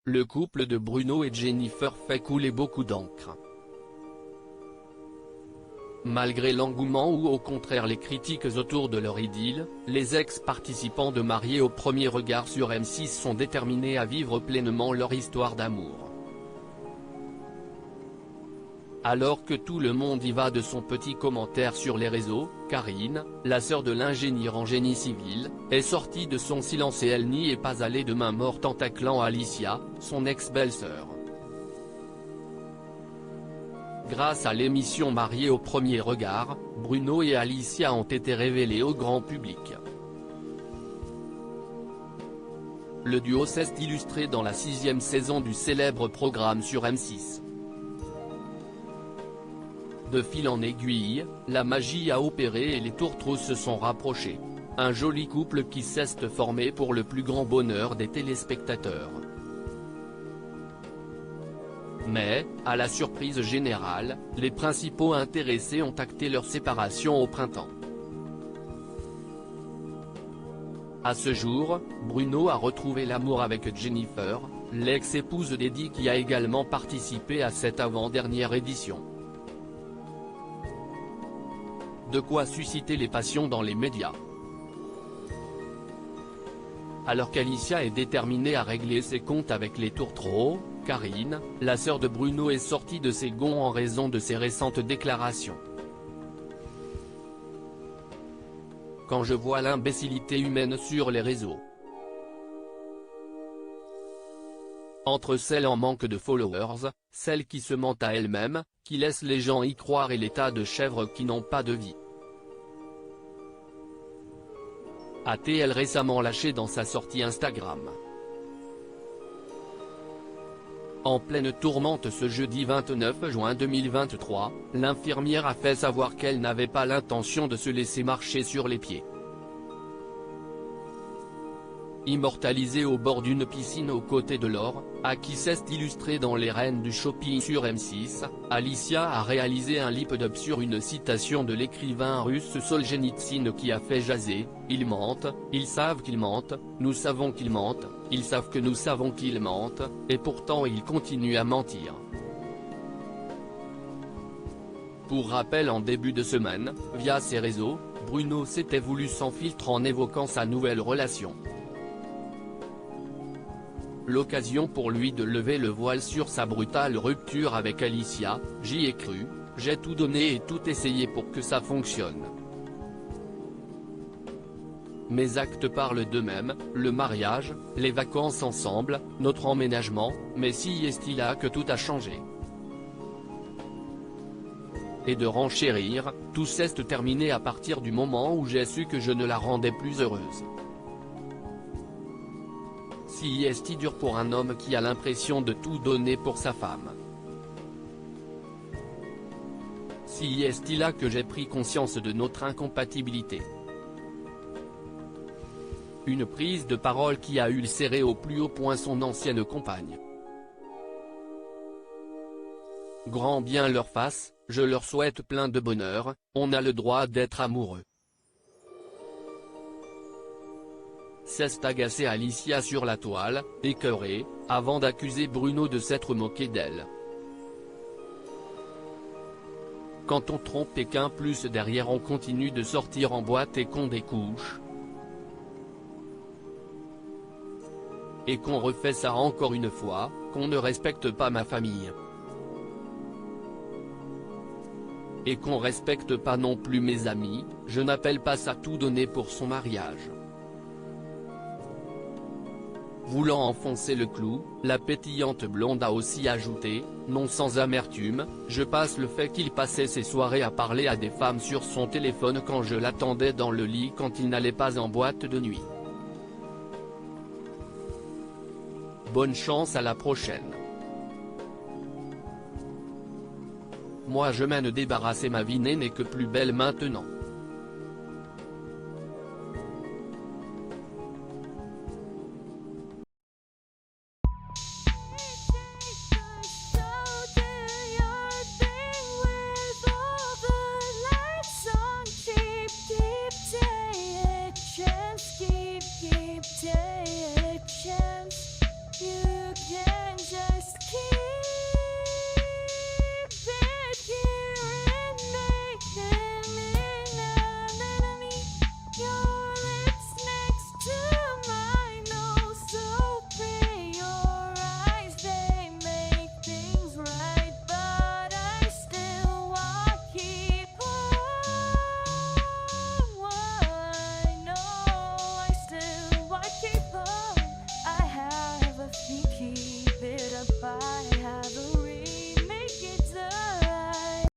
le couple de Bruno et Jennifer fait couler beaucoup d'encre. Malgré l'engouement ou au contraire les critiques autour de leur idylle, les ex-participants de Mariés au premier regard sur M6 sont déterminés à vivre pleinement leur histoire d'amour. Alors que tout le monde y va de son petit commentaire sur les réseaux, Karine, la sœur de l'ingénieur en génie civil, est sortie de son silence et elle n'y est pas allée de main morte en taclant Alicia, son ex-belle-sœur. Grâce à l'émission Mariés au premier regard, Bruno et Alicia ont été révélés au grand public. Le duo s'est illustré dans la 6e saison du célèbre programme sur M6. De fil en aiguille, la magie a opéré et les tourtereaux se sont rapprochés. Un joli couple qui s'est formé pour le plus grand bonheur des téléspectateurs. Mais, à la surprise générale, les principaux intéressés ont acté leur séparation au printemps. À ce jour, Bruno a retrouvé l'amour avec Jennifer, l'ex-épouse d'Eddie qui a également participé à cette avant-dernière édition. De quoi susciter les passions dans les médias. Alors qu'Alicia est déterminée à régler ses comptes avec les tourtereaux, Karine, la sœur de Bruno est sortie de ses gonds en raison de ses récentes déclarations. Quand je vois l'imbécilité humaine sur les réseaux. Entre celles en manque de followers, celles qui se mentent à elles-mêmes, qui laissent les gens y croire et les tas de chèvres qui n'ont pas de vie. A-t-elle récemment lâché dans sa sortie Instagram. En pleine tourmente ce jeudi 29 juin 2023, l'infirmière a fait savoir qu'elle n'avait pas l'intention de se laisser marcher sur les pieds. Immortalisée au bord d'une piscine aux côtés de Laure, à qui s'est illustrée dans les reines du shopping sur M6, Alicia a réalisé un lip-dub sur une citation de l'écrivain russe Solzhenitsyn qui a fait jaser « Ils mentent, ils savent qu'ils mentent, nous savons qu'ils mentent, ils savent que nous savons qu'ils mentent, et pourtant ils continuent à mentir ». Pour rappel en début de semaine, via ses réseaux, Bruno s'était voulu sans filtre en évoquant sa nouvelle relation. L'occasion pour lui de lever le voile sur sa brutale rupture avec Alicia, j'y ai cru, j'ai tout donné et tout essayé pour que ça fonctionne. Mes actes parlent d'eux-mêmes, le mariage, les vacances ensemble, notre emménagement, mais si est-il là que tout a changé. Et de renchérir, tout s'est terminé à partir du moment où j'ai su que je ne la rendais plus heureuse. Si est-il dur pour un homme qui a l'impression de tout donner pour sa femme. Si est-il là que j'ai pris conscience de notre incompatibilité. Une prise de parole qui a ulcéré au plus haut point son ancienne compagne. Grand bien leur fasse, je leur souhaite plein de bonheur, on a le droit d'être amoureux. S'est agacée Alicia sur la toile, écœurée, avant d'accuser Bruno de s'être moqué d'elle. Quand on trompe et qu'un plus derrière on continue de sortir en boîte et qu'on découche. Et qu'on refait ça encore une fois, qu'on ne respecte pas ma famille. Et qu'on respecte pas non plus mes amis, je n'appelle pas ça tout donner pour son mariage. Voulant enfoncer le clou, la pétillante blonde a aussi ajouté, non sans amertume, je passe le fait qu'il passait ses soirées à parler à des femmes sur son téléphone quand je l'attendais dans le lit quand il n'allait pas en boîte de nuit. Bonne chance à la prochaine. Moi je mène débarrasser ma vie n'est que plus belle maintenant.